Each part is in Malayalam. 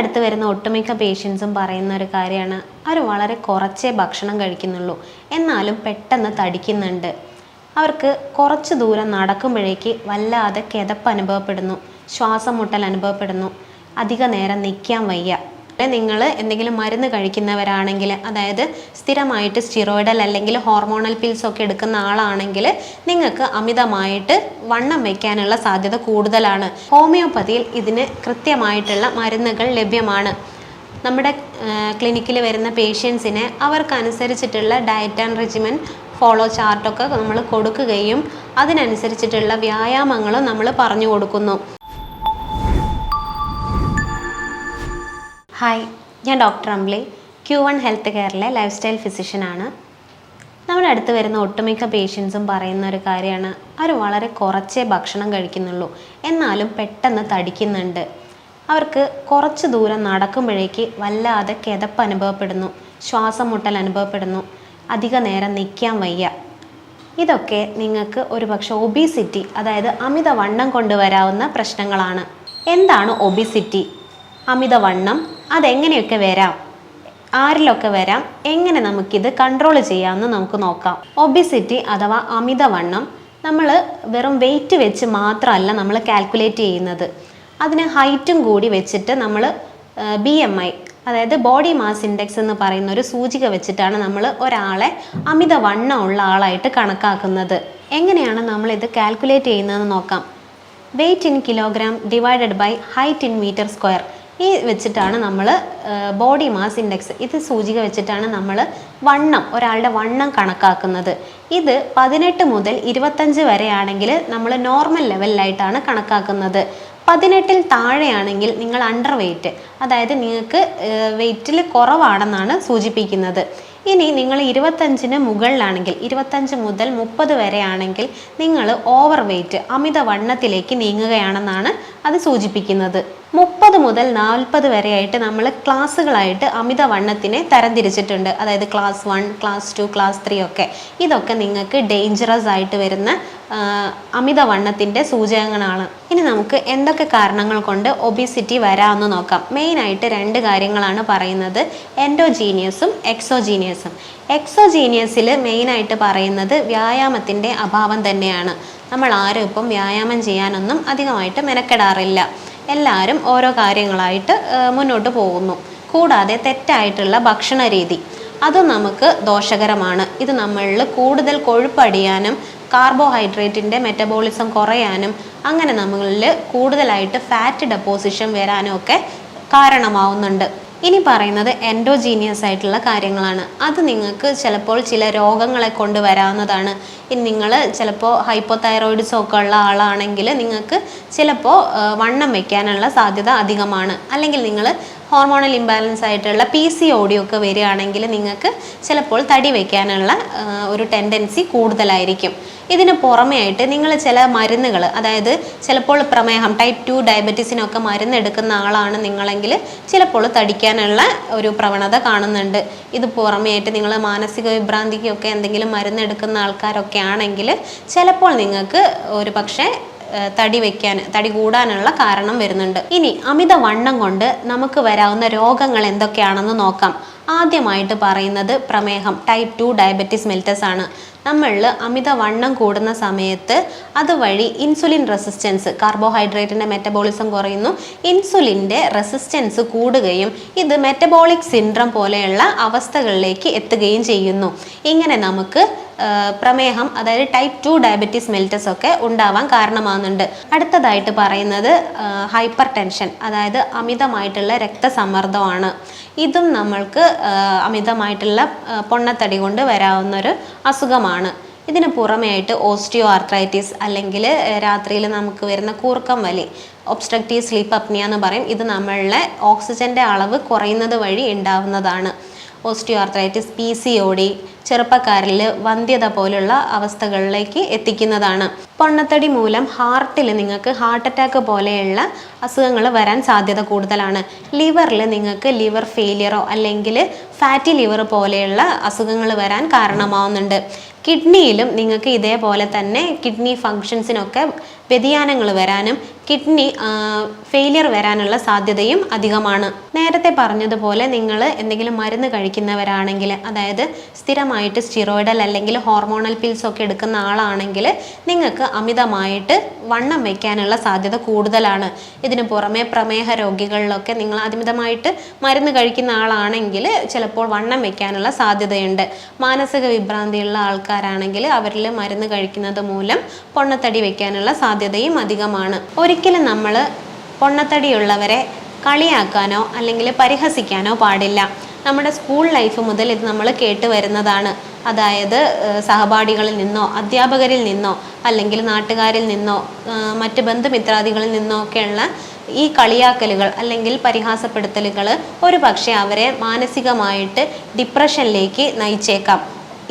അടുത്ത് വരുന്ന ഒട്ടുമിക്ക പേഷ്യൻസും പറയുന്ന ഒരു കാര്യമാണ്, അവർ വളരെ കുറച്ചേ ഭക്ഷണം കഴിക്കുന്നുള്ളൂ, എന്നാലും പെട്ടെന്ന് തടിക്കുന്നുണ്ട്. അവർക്ക് കുറച്ച് ദൂരം നടക്കുമ്പോഴേക്ക് വല്ലാതെ കിതപ്പ് അനുഭവപ്പെടുന്നു, ശ്വാസം മുട്ടൽ അനുഭവപ്പെടുന്നു, അധിക നേരം നിൽക്കാൻ വയ്യ. നിങ്ങൾ എന്തെങ്കിലും മരുന്ന് കഴിക്കുന്നവരാണെങ്കിൽ, അതായത് സ്ഥിരമായിട്ട് സ്റ്റിറോയിഡൽ അല്ലെങ്കിൽ ഹോർമോണൽ പിൽസ് ഒക്കെ എടുക്കുന്ന ആളാണെങ്കിൽ നിങ്ങൾക്ക് അമിതമായിട്ട് വണ്ണം വയ്ക്കാനുള്ള സാധ്യത കൂടുതലാണ്. ഹോമിയോപ്പതിയിൽ ഇതിന് കൃത്യമായിട്ടുള്ള മരുന്നുകൾ ലഭ്യമാണ്. നമ്മുടെ ക്ലിനിക്കിൽ വരുന്ന പേഷ്യൻസിനെ അവർക്കനുസരിച്ചിട്ടുള്ള ഡയറ്റ് ആൻഡ് റെജിമെൻ ഫോളോ ചാർട്ടൊക്കെ നമ്മൾ കൊടുക്കുകയും അതിനനുസരിച്ചിട്ടുള്ള വ്യായാമങ്ങളും നമ്മൾ പറഞ്ഞു കൊടുക്കുന്നു. ഹായ്, ഞാൻ ഡോക്ടർ അംബ്ലി, Q1 ഹെൽത്ത് കെയറിലെ ലൈഫ് സ്റ്റൈൽ ഫിസിഷ്യനാണ്. നമ്മുടെ അടുത്ത് വരുന്ന ഒട്ടുമിക്ക പേഷ്യൻസും പറയുന്ന ഒരു കാര്യമാണ്, അവർ വളരെ കുറച്ചേ ഭക്ഷണം കഴിക്കുന്നുള്ളൂ, എന്നാലും പെട്ടെന്ന് തടിക്കുന്നുണ്ട്. അവർക്ക് കുറച്ച് ദൂരം നടക്കുമ്പോഴേക്ക് വല്ലാതെ കിതപ്പ് അനുഭവപ്പെടുന്നു, ശ്വാസം മുട്ടൽ അനുഭവപ്പെടുന്നു, അധിക നേരം നിൽക്കാൻ വയ്യ. ഇതൊക്കെ നിങ്ങൾക്ക് ഒരുപക്ഷെ ഒബീസിറ്റി, അതായത് അമിതവണ്ണം കൊണ്ടുവരാവുന്ന പ്രശ്നങ്ങളാണ്. എന്താണ് ഒബീസിറ്റി, അമിതവണ്ണം, അതെങ്ങനെയൊക്കെ വരാം, ആരിലൊക്കെ വരാം, എങ്ങനെ നമുക്കിത് കൺട്രോൾ ചെയ്യാമെന്ന് നമുക്ക് നോക്കാം. ഒബിസിറ്റി അഥവാ അമിതവണ്ണം നമ്മൾ വെറും വെയിറ്റ് വെച്ച് മാത്രമല്ല നമ്മൾ കാൽക്കുലേറ്റ് ചെയ്യുന്നത്. അതിന് ഹൈറ്റും കൂടി വെച്ചിട്ട് നമ്മൾ BMI, അതായത് ബോഡി മാസ് ഇൻഡെക്സ് എന്ന് പറയുന്ന ഒരു സൂചിക വെച്ചിട്ടാണ് നമ്മൾ ഒരാളെ അമിതവണ്ണം ഉള്ള ആളായിട്ട് കണക്കാക്കുന്നത്. എങ്ങനെയാണ് നമ്മളിത് കാൽക്കുലേറ്റ് ചെയ്യുന്നതെന്ന് നോക്കാം. Weight in kilogram divided by height in metre square, ഈ വെച്ചിട്ടാണ് നമ്മൾ ബോഡി മാസ് ഇൻഡെക്സ്, ഇത് സൂചിക വെച്ചിട്ടാണ് നമ്മൾ ഒരാളുടെ വണ്ണം കണക്കാക്കുന്നത്. ഇത് 18 മുതൽ 25 വരെയാണെങ്കിൽ നമ്മൾ നോർമൽ ലെവലിലായിട്ടാണ് കണക്കാക്കുന്നത്. 18-ൽ താഴെയാണെങ്കിൽ നിങ്ങൾ അണ്ടർ വെയ്റ്റ്, അതായത് നിങ്ങൾക്ക് വെയ്റ്റിൽ കുറവാണെന്നാണ് സൂചിപ്പിക്കുന്നത്. ഇനി നിങ്ങൾ 25-ന് മുകളിലാണെങ്കിൽ, 25 മുതൽ 30 വരെയാണെങ്കിൽ നിങ്ങൾ ഓവർ വെയ്റ്റ്, അമിതവണ്ണത്തിലേക്ക് നീങ്ങുകയാണെന്നാണ് അത് സൂചിപ്പിക്കുന്നത്. 30 മുതൽ 40 വരെയായിട്ട് നമ്മൾ ക്ലാസ്സുകളായിട്ട് അമിതവണ്ണത്തിനെ തരംതിരിച്ചിട്ടുണ്ട്. അതായത് ക്ലാസ് 1, ക്ലാസ് 2, ക്ലാസ് 3 ഒക്കെ. ഇതൊക്കെ നിങ്ങൾക്ക് ഡേഞ്ചറസ് ആയിട്ട് വരുന്ന അമിതവണ്ണത്തിൻ്റെ സൂചകങ്ങളാണ്. ഇനി നമുക്ക് എന്തൊക്കെ കാരണങ്ങൾ കൊണ്ട് ഒബിസിറ്റി വരാമെന്ന് നോക്കാം. മെയിനായിട്ട് 2 കാര്യങ്ങളാണ് പറയുന്നത്, എൻഡോജീനിയസും എക്സോജീനിയസും. എക്സോജീനിയസിൽ മെയിനായിട്ട് പറയുന്നത് വ്യായാമത്തിൻ്റെ അഭാവം തന്നെയാണ്. നമ്മൾ ആരും ഇപ്പം വ്യായാമം ചെയ്യാനൊന്നും അധികമായിട്ട് മെനക്കെടാറില്ല. എല്ലാവരും ഓരോ കാര്യങ്ങളായിട്ട് മുന്നോട്ട് പോകുന്നു. കൂടാതെ തെറ്റായിട്ടുള്ള ഭക്ഷണ രീതി, അതും നമുക്ക് ദോഷകരമാണ്. ഇത് നമ്മളിൽ കൂടുതൽ കൊഴുപ്പടിയാനും കാർബോഹൈഡ്രേറ്റിൻ്റെ മെറ്റബോളിസം കുറയാനും അങ്ങനെ നമ്മളിൽ കൂടുതലായിട്ട് ഫാറ്റ് ഡെപ്പോസിഷൻ വരാനും ഒക്കെ കാരണമാവുന്നുണ്ട്. ഇനി പറയുന്നത് എൻഡോജീനിയസ് ആയിട്ടുള്ള കാര്യങ്ങളാണ്. അത് നിങ്ങൾക്ക് ചിലപ്പോൾ ചില രോഗങ്ങളെ കൊണ്ട് വരാവുന്നതാണ്. ഇനി നിങ്ങൾ ചിലപ്പോൾ ഹൈപ്പോതൈറോയിഡ്സം ഒക്കെ ഉള്ള ആളാണെങ്കിൽ നിങ്ങൾക്ക് ചിലപ്പോൾ വണ്ണം വയ്ക്കാനുള്ള സാധ്യത അധികമാണ്. അല്ലെങ്കിൽ നിങ്ങൾ ഹോർമോണൽ ഇംബാലൻസ് ആയിട്ടുള്ള PCOD ഒക്കെ വരികയാണെങ്കിൽ നിങ്ങൾക്ക് ചിലപ്പോൾ തടി വയ്ക്കാനുള്ള ഒരു ടെൻഡൻസി കൂടുതലായിരിക്കും. ഇതിന് പുറമേ ആയിട്ട് നിങ്ങൾ ചില മരുന്നുകൾ, അതായത് ചിലപ്പോൾ പ്രമേഹം, ടൈപ്പ് 2 ഡയബറ്റീസിനൊക്കെ മരുന്ന് എടുക്കുന്ന ആളാണ് നിങ്ങളെങ്കിൽ ചിലപ്പോൾ തടിക്കാനുള്ള ഒരു പ്രവണത കാണുന്നുണ്ട്. ഇത് പുറമേ ആയിട്ട് നിങ്ങൾ മാനസിക വിഭ്രാന്തിക്കൊക്കെ എന്തെങ്കിലും മരുന്ന് എടുക്കുന്ന ആൾക്കാരൊക്കെ ആണെങ്കിൽ ചിലപ്പോൾ നിങ്ങൾക്ക് ഒരു പക്ഷേ തടി കൂടാനുള്ള കാരണം വരുന്നുണ്ട്. ഇനി അമിതവണ്ണം കൊണ്ട് നമുക്ക് വരാവുന്ന രോഗങ്ങൾ എന്തൊക്കെയാണെന്ന് നോക്കാം. ആദ്യമായിട്ട് പറയുന്നത് പ്രമേഹം, ടൈപ്പ് 2 ഡയബറ്റീസ് മെലിറ്റസ് ആണ്. നമ്മളിൽ അമിതവണ്ണം കൂടുന്ന സമയത്ത് അതുവഴി ഇൻസുലിൻ റെസിസ്റ്റൻസ്, കാർബോഹൈഡ്രേറ്റിൻ്റെ മെറ്റബോളിസം കുറയുന്നു, ഇൻസുലിൻ്റെ റെസിസ്റ്റൻസ് കൂടുകയും ഇത് മെറ്റബോളിക് സിൻഡ്രം പോലെയുള്ള അവസ്ഥകളിലേക്ക് എത്തുകയും ചെയ്യുന്നു. ഇങ്ങനെ നമുക്ക് പ്രമേഹം, അതായത് ടൈപ്പ് 2 ഡയബറ്റീസ് മെലിറ്റസ് ഒക്കെ ഉണ്ടാവാൻ കാരണമാകുന്നുണ്ട്. അടുത്തതായിട്ട് പറയുന്നത് ഹൈപ്പർ ടെൻഷൻ, അതായത് അമിതമായിട്ടുള്ള രക്തസമ്മർദ്ദമാണ്. ഇതും നമ്മൾക്ക് അമിതമായിട്ടുള്ള പൊണ്ണത്തടി കൊണ്ട് വരാവുന്നൊരു അസുഖമാണ്. ഇതിന് പുറമേ ആയിട്ട് ഓസ്റ്റിയോ ആർത്രൈറ്റിസ്, അല്ലെങ്കിൽ രാത്രിയിൽ നമുക്ക് വരുന്ന കൂർക്കം വലി, ഒബ്സ്ട്രക്റ്റീവ് സ്ലീപ്പ് അപ്നിയ എന്ന് പറയും. ഇത് നമ്മളുടെ ഓക്സിജൻ്റെ അളവ് കുറയുന്നത് വഴി ഉണ്ടാവുന്നതാണ്. ഓസ്റ്റിയോ ആർത്രൈറ്റിസ്, PCOD ചെറുപ്പക്കാരിൽ വന്ധ്യത പോലുള്ള അവസ്ഥകളിലേക്ക് എത്തിക്കുന്നതാണ്. പൊണ്ണത്തടി മൂലം ഹാർട്ടിൽ നിങ്ങൾക്ക് ഹാർട്ട് അറ്റാക്ക് പോലെയുള്ള അസുഖങ്ങൾ വരാൻ സാധ്യത കൂടുതലാണ്. ലിവറിൽ നിങ്ങൾക്ക് ലിവർ ഫെയിലിയറോ അല്ലെങ്കിൽ ഫാറ്റി ലിവർ പോലെയുള്ള അസുഖങ്ങൾ വരാൻ കാരണമാവുന്നുണ്ട്. കിഡ്നിയിലും നിങ്ങൾക്ക് ഇതേപോലെ തന്നെ കിഡ്നി ഫങ്ഷൻസിനൊക്കെ വ്യതിയാനങ്ങൾ വരാനും കിഡ്നി ഫെയിലിയർ വരാനുള്ള സാധ്യതയും അധികമാണ്. നേരത്തെ പറഞ്ഞതുപോലെ നിങ്ങൾ എന്തെങ്കിലും മരുന്ന് കഴിക്കുന്നവരാണെങ്കിൽ, അതായത് സ്ഥിരമായിട്ട് സ്റ്റിറോയിഡൽ അല്ലെങ്കിൽ ഹോർമോണൽ പിൽസ് ഒക്കെ എടുക്കുന്ന ആളാണെങ്കിൽ നിങ്ങൾക്ക് അമിതമായിട്ട് വണ്ണം വയ്ക്കാനുള്ള സാധ്യത കൂടുതലാണ്. ഇതിന് പുറമെ പ്രമേഹ രോഗികളിലൊക്കെ നിങ്ങൾ അമിതമായിട്ട് മരുന്ന് കഴിക്കുന്ന ആളാണെങ്കിൽ ചിലപ്പോൾ വണ്ണം വയ്ക്കാനുള്ള സാധ്യതയുണ്ട്. മാനസിക വിഭ്രാന്തിയുള്ള ആൾക്കാരാണെങ്കിൽ അവരിൽ മരുന്ന് കഴിക്കുന്നത് മൂലം പൊണ്ണത്തടി വയ്ക്കാനുള്ള സാധ്യതയും അധികമാണ്. ഒരിക്കലും നമ്മൾ പൊണ്ണത്തടിയുള്ളവരെ കളിയാക്കാനോ അല്ലെങ്കിൽ പരിഹസിക്കാനോ പാടില്ല. നമ്മുടെ സ്കൂൾ ലൈഫ് മുതൽ ഇത് നമ്മൾ കേട്ട് വരുന്നതാണ്. അതായത് സഹപാഠികളിൽ നിന്നോ അധ്യാപകരിൽ നിന്നോ അല്ലെങ്കിൽ നാട്ടുകാരിൽ നിന്നോ മറ്റ് ബന്ധുമിത്രാദികളിൽ നിന്നോ ഒക്കെയുള്ള ഈ കളിയാക്കലുകൾ അല്ലെങ്കിൽ പരിഹാസപ്പെടുത്തലുകൾ ഒരു പക്ഷേ അവരെ മാനസികമായിട്ട് ഡിപ്രഷനിലേക്ക് നയിച്ചേക്കാം.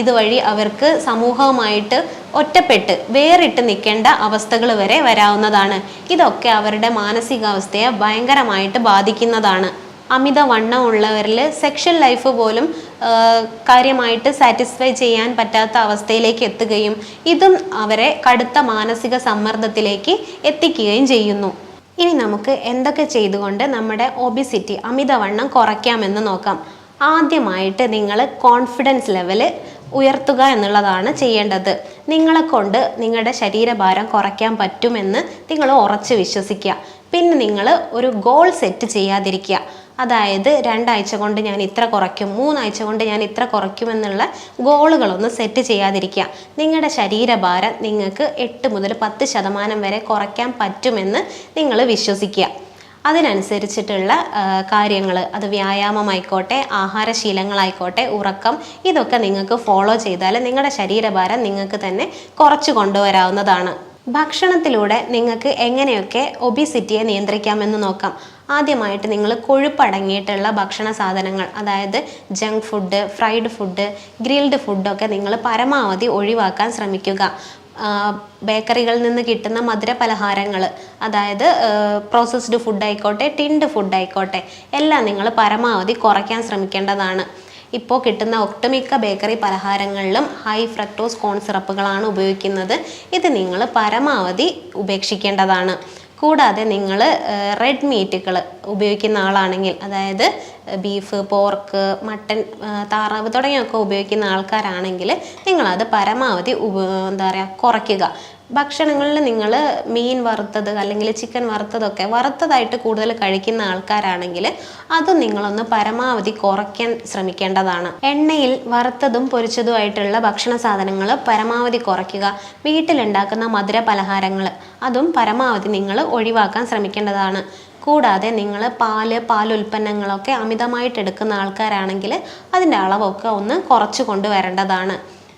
ഇതുവഴി അവർക്ക് സമൂഹവുമായിട്ട് ഒറ്റപ്പെട്ട് വേറിട്ട് നിൽക്കേണ്ട അവസ്ഥകൾ വരെ വരാവുന്നതാണ്. ഇതൊക്കെ അവരുടെ മാനസികാവസ്ഥയെ ഭയങ്കരമായിട്ട് ബാധിക്കുന്നതാണ്. അമിതവണ്ണം ഉള്ളവരിൽ സെക്ഷൽ ലൈഫ് പോലും കാര്യമായിട്ട് സാറ്റിസ്ഫൈ ചെയ്യാൻ പറ്റാത്ത അവസ്ഥയിലേക്ക് എത്തുകയും ഇതും അവരെ കടുത്ത മാനസിക സമ്മർദ്ദത്തിലേക്ക് എത്തിക്കുകയും ചെയ്യുന്നു. ഇനി നമുക്ക് എന്തൊക്കെ ചെയ്തുകൊണ്ട് നമ്മുടെ ഒബിസിറ്റി അമിതവണ്ണം കുറയ്ക്കാമെന്ന് നോക്കാം. ആദ്യമായിട്ട് നിങ്ങൾ കോൺഫിഡൻസ് ലെവല് ഉയർത്തുക എന്നുള്ളതാണ് ചെയ്യേണ്ടത്. നിങ്ങളെ കൊണ്ട് നിങ്ങളുടെ ശരീരഭാരം കുറയ്ക്കാൻ പറ്റുമെന്ന് നിങ്ങൾ ഉറച്ച് വിശ്വസിക്കുക. പിന്നെ നിങ്ങൾ ഒരു ഗോൾ സെറ്റ് ചെയ്യാതിരിക്കുക. അതായത് 2 ആഴ്ച കൊണ്ട് ഞാൻ ഇത്ര കുറയ്ക്കും, 3 ആഴ്ച കൊണ്ട് ഞാൻ ഇത്ര കുറയ്ക്കുമെന്നുള്ള ഗോളുകളൊന്നും സെറ്റ് ചെയ്യാതിരിക്കുക. നിങ്ങളുടെ ശരീരഭാരം നിങ്ങൾക്ക് 8 മുതൽ 10% വരെ കുറയ്ക്കാൻ പറ്റുമെന്ന് നിങ്ങൾ വിശ്വസിക്കുക. അതിനനുസരിച്ചിട്ടുള്ള കാര്യങ്ങൾ, അത് വ്യായാമമായിക്കോട്ടെ, ആഹാരശീലങ്ങളായിക്കോട്ടെ, ഉറക്കം, ഇതൊക്കെ നിങ്ങൾക്ക് ഫോളോ ചെയ്താൽ നിങ്ങളുടെ ശരീരഭാരം നിങ്ങൾക്ക് തന്നെ കുറച്ച് കൊണ്ടുവരാവുന്നതാണ്. ഭക്ഷണത്തിലൂടെ നിങ്ങൾക്ക് എങ്ങനെയൊക്കെ ഒബിസിറ്റിയെ നിയന്ത്രിക്കാമെന്ന് നോക്കാം. ആദ്യമായിട്ട് നിങ്ങൾ കൊഴുപ്പടങ്ങിയിട്ടുള്ള ഭക്ഷണ സാധനങ്ങൾ, അതായത് junk food, fried food, grilled ഫുഡൊക്കെ നിങ്ങൾ പരമാവധി ഒഴിവാക്കാൻ ശ്രമിക്കുക. ബേക്കറികളിൽ നിന്ന് കിട്ടുന്ന മധുര പലഹാരങ്ങൾ, അതായത് പ്രോസസ്ഡ് ഫുഡ് ആയിക്കോട്ടെ, ടിൻഡ് ഫുഡ് ആയിക്കോട്ടെ, എല്ലാം നിങ്ങൾ പരമാവധി കുറയ്ക്കാൻ ശ്രമിക്കേണ്ടതാണ്. ഇപ്പോൾ കിട്ടുന്ന ഒട്ടുമിക്ക ബേക്കറി പലഹാരങ്ങളിലും ഹൈ ഫ്രക്ടോസ് കോൺ സിറപ്പുകളാണ് ഉപയോഗിക്കുന്നത്. ഇത് നിങ്ങൾ പരമാവധി ഉപേക്ഷിക്കേണ്ടതാണ്. കൂടാതെ നിങ്ങൾ റെഡ് മീറ്റുകൾ ഉപയോഗിക്കുന്ന ആളാണെങ്കിൽ, അതായത് ബീഫ്, പോർക്ക്, മട്ടൻ, താറാവ് തുടങ്ങിയൊക്കെ ഉപയോഗിക്കുന്ന ആൾക്കാരാണെങ്കിൽ നിങ്ങളത് പരമാവധി കുറയ്ക്കുക. ഭക്ഷണങ്ങളിൽ നിങ്ങൾ മീൻ വറുത്തത് അല്ലെങ്കിൽ ചിക്കൻ വറുത്തതൊക്കെ വറുത്തതായിട്ട് കൂടുതൽ കഴിക്കുന്ന ആൾക്കാരാണെങ്കിൽ അതും നിങ്ങളൊന്ന് പരമാവധി കുറയ്ക്കാൻ ശ്രമിക്കേണ്ടതാണ്. എണ്ണയിൽ വറുത്തതും പൊരിച്ചതുമായിട്ടുള്ള ഭക്ഷണ സാധനങ്ങൾ പരമാവധി കുറയ്ക്കുക. വീട്ടിലുണ്ടാക്കുന്ന മധുര പലഹാരങ്ങൾ അതും പരമാവധി നിങ്ങൾ ഒഴിവാക്കാൻ ശ്രമിക്കേണ്ടതാണ്. കൂടാതെ നിങ്ങൾ പാലുൽപ്പന്നങ്ങളൊക്കെ അമിതമായിട്ട് എടുക്കുന്ന ആൾക്കാരാണെങ്കിൽ അതിൻ്റെ അളവൊക്കെ ഒന്ന് കുറച്ച് കൊണ്ടുവരേണ്ടതാണ്.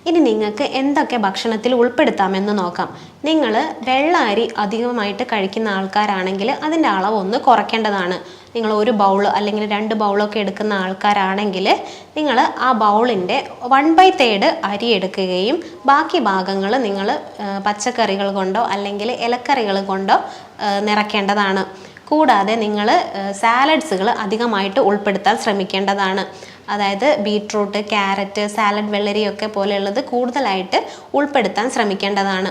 ഇനി നിങ്ങൾക്ക് എന്തൊക്കെ ഭക്ഷണത്തിൽ ഉൾപ്പെടുത്താമെന്ന് നോക്കാം. നിങ്ങൾ വെള്ള അരി അധികമായിട്ട് കഴിക്കുന്ന ആൾക്കാരാണെങ്കിൽ അതിൻ്റെ അളവ് ഒന്ന് കുറയ്ക്കേണ്ടതാണ്. നിങ്ങൾ 1 ബൗൾ അല്ലെങ്കിൽ 2 ബൗളൊക്കെ എടുക്കുന്ന ആൾക്കാരാണെങ്കിൽ നിങ്ങൾ ആ ബൗളിൻ്റെ 1/3 അരി എടുക്കുകയും ബാക്കി ഭാഗങ്ങൾ നിങ്ങൾ പച്ചക്കറികൾ കൊണ്ടോ അല്ലെങ്കിൽ ഇലക്കറികൾ കൊണ്ടോ നിറയ്ക്കേണ്ടതാണ്. കൂടാതെ നിങ്ങൾ സാലഡ്സുകൾ അധികമായിട്ട് ഉൾപ്പെടുത്താൻ ശ്രമിക്കേണ്ടതാണ്. അതായത് ബീട്രൂട്ട്, ക്യാരറ്റ്, സാലഡ് വെള്ളരിയൊക്കെ പോലെയുള്ളത് കൂടുതലായിട്ട് ഉൾപ്പെടുത്താൻ ശ്രമിക്കേണ്ടതാണ്.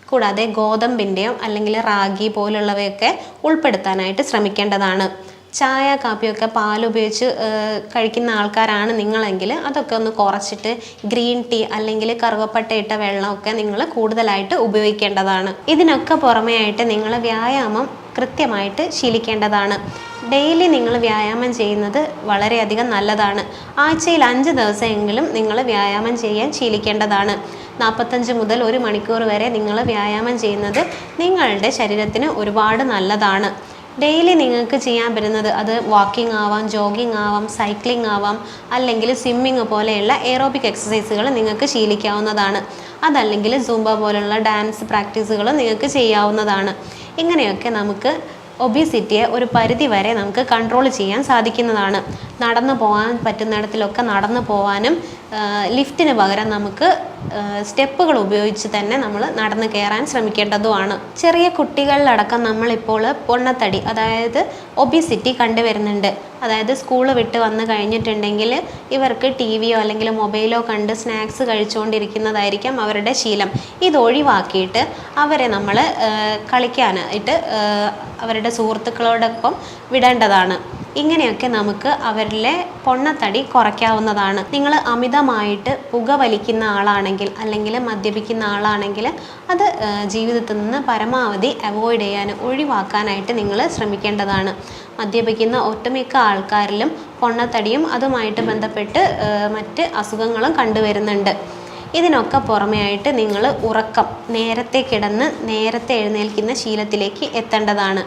കൂടാതെ ഗോതമ്പിൻ്റെയോ അല്ലെങ്കിൽ റാഗി പോലുള്ളവയൊക്കെ ഉൾപ്പെടുത്താനായിട്ട് ശ്രമിക്കേണ്ടതാണ്. ചായ, കാപ്പിയൊക്കെ പാലുപയോഗിച്ച് കഴിക്കുന്ന ആൾക്കാരാണ് നിങ്ങളെങ്കിൽ അതൊക്കെ ഒന്ന് കുറച്ചിട്ട് ഗ്രീൻ ടീ അല്ലെങ്കിൽ കറുവപ്പട്ട ഇട്ട വെള്ളമൊക്കെ നിങ്ങൾ കൂടുതലായിട്ട് ഉപയോഗിക്കേണ്ടതാണ്. ഇതിനൊക്കെ പുറമേ ആയിട്ട് നിങ്ങൾ വ്യായാമം കൃത്യമായിട്ട് ശീലിക്കേണ്ടതാണ്. ഡെയിലി നിങ്ങൾ വ്യായാമം ചെയ്യുന്നത് വളരെയധികം നല്ലതാണ്. ആഴ്ചയിൽ 5 ദിവസമെങ്കിലും നിങ്ങൾ വ്യായാമം ചെയ്യാൻ ശീലിക്കേണ്ടതാണ്. 45 മുതൽ 1 മണിക്കൂർ വരെ നിങ്ങൾ വ്യായാമം ചെയ്യുന്നത് നിങ്ങളുടെ ശരീരത്തിന് ഒരുപാട് നല്ലതാണ്. ഡെയിലി നിങ്ങൾക്ക് ചെയ്യാൻ പറ്റുന്നത് അത് വാക്കിംഗ് ആവാം, ജോഗിങ് ആവാം, സൈക്ലിംഗ് ആവാം, അല്ലെങ്കിൽ സ്വിമ്മിങ് പോലെയുള്ള എയറോബിക് എക്സസൈസുകൾ നിങ്ങൾക്ക് ശീലിക്കാവുന്നതാണ്. അതല്ലെങ്കിൽ സൂംബ പോലുള്ള ഡാൻസ് പ്രാക്ടീസുകൾ നിങ്ങൾക്ക് ചെയ്യാവുന്നതാണ്. ഇങ്ങനെയൊക്കെ നമുക്ക് ഒബിസിറ്റിയെ ഒരു പരിധി വരെ നമുക്ക് കൺട്രോൾ ചെയ്യാൻ സാധിക്കുന്നതാണ്. നടന്നു പോകാൻ പറ്റുന്നിടത്തിലൊക്കെ നടന്നു പോകാനും ലിഫ്റ്റിന് പകരം നമുക്ക് സ്റ്റെപ്പുകൾ ഉപയോഗിച്ച് തന്നെ നമ്മൾ നടന്നു കയറാൻ ശ്രമിക്കേണ്ടതുമാണ്. ചെറിയ കുട്ടികളിലടക്കം നമ്മളിപ്പോൾ പൊണ്ണത്തടി, അതായത് ഒബിസിറ്റി കണ്ടുവരുന്നുണ്ട്. അതായത് സ്കൂൾ വിട്ട് വന്ന് കഴിഞ്ഞിട്ടുണ്ടെങ്കിൽ ഇവർക്ക് ടി വിയോ അല്ലെങ്കിൽ മൊബൈലോ കണ്ട് സ്നാക്സ് കഴിച്ചുകൊണ്ടിരിക്കുന്നതായിരിക്കാം അവരുടെ ശീലം. ഇത് ഒഴിവാക്കിയിട്ട് അവരെ നമ്മൾ കളിക്കാനായിട്ട് അവരുടെ സുഹൃത്തുക്കളോടൊപ്പം വിടേണ്ടതാണ്. ഇങ്ങനെയൊക്കെ നമുക്ക് അവരിലെ പൊണ്ണത്തടി കുറയ്ക്കാവുന്നതാണ്. നിങ്ങൾ അമിതമായിട്ട് പുകവലിക്കുന്ന ആളാണെങ്കിൽ അല്ലെങ്കിൽ മദ്യപിക്കുന്ന ആളാണെങ്കിൽ അത് ജീവിതത്തിൽ നിന്ന് പരമാവധി അവോയ്ഡ് ചെയ്യാൻ, ഒഴിവാക്കാനായിട്ട് നിങ്ങൾ ശ്രമിക്കേണ്ടതാണ്. മദ്യപിക്കുന്ന ഒട്ടുമിക്ക ആൾക്കാരിലും പൊണ്ണത്തടിയും അതുമായിട്ട് ബന്ധപ്പെട്ട് മറ്റ് അസുഖങ്ങളും കണ്ടുവരുന്നുണ്ട്. ഇതിനൊക്കെ പുറമെയായിട്ട് നിങ്ങൾ ഉറക്കം, നേരത്തെ കിടന്ന് നേരത്തെ എഴുന്നേൽക്കുന്ന ശീലത്തിലേക്ക് എത്തേണ്ടതാണ്.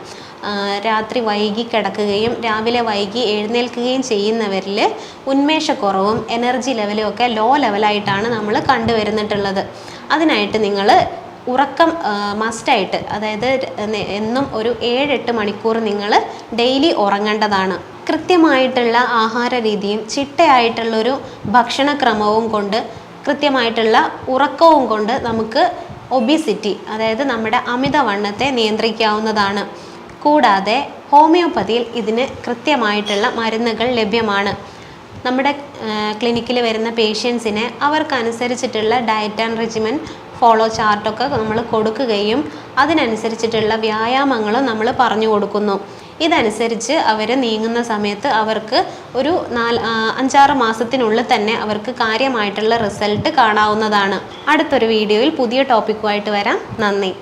രാത്രി വൈകി കിടക്കുകയും രാവിലെ വൈകി എഴുന്നേൽക്കുകയും ചെയ്യുന്നവരിൽ ഉന്മേഷക്കുറവും എനർജി ലെവലും ഒക്കെ ലോ ലെവലായിട്ടാണ് നമ്മൾ കണ്ടുവരുന്നിട്ടുള്ളത്. അതിനായിട്ട് നിങ്ങൾ ഉറക്കം മസ്റ്റായിട്ട്, അതായത് എന്നും ഒരു 7-8 മണിക്കൂർ നിങ്ങൾ ഡെയിലി ഉറങ്ങേണ്ടതാണ്. കൃത്യമായിട്ടുള്ള ആഹാര രീതിയും ചിട്ടയായിട്ടുള്ളൊരു ഭക്ഷണക്രമവും കൊണ്ട്, കൃത്യമായിട്ടുള്ള ഉറക്കവും കൊണ്ട് നമുക്ക് ഒബിസിറ്റി, അതായത് നമ്മുടെ അമിതവണ്ണത്തെ നിയന്ത്രിക്കാവുന്നതാണ്. കൂടാതെ ഹോമിയോപ്പതിയിൽ ഇതിന് കൃത്യമായിട്ടുള്ള മരുന്നുകൾ ലഭ്യമാണ്. നമ്മുടെ ക്ലിനിക്കിൽ വരുന്ന പേഷ്യൻസിനെ അവർക്കനുസരിച്ചിട്ടുള്ള ഡയറ്റ് ആൻഡ് റെജിമെൻ ഫോളോ ചാർട്ടൊക്കെ നമ്മൾ കൊടുക്കുകയും അതിനനുസരിച്ചിട്ടുള്ള വ്യായാമങ്ങളും നമ്മൾ പറഞ്ഞു കൊടുക്കുന്നു. ഇതനുസരിച്ച് അവർ നീങ്ങുന്ന സമയത്ത് അവർക്ക് ഒരു 5-6 മാസത്തിനുള്ളിൽ തന്നെ അവർക്ക് കാര്യമായിട്ടുള്ള റിസൾട്ട് കാണാവുന്നതാണ്. അടുത്തൊരു വീഡിയോയിൽ പുതിയ ടോപ്പിക്കുമായിട്ട് വരാം. നന്ദി.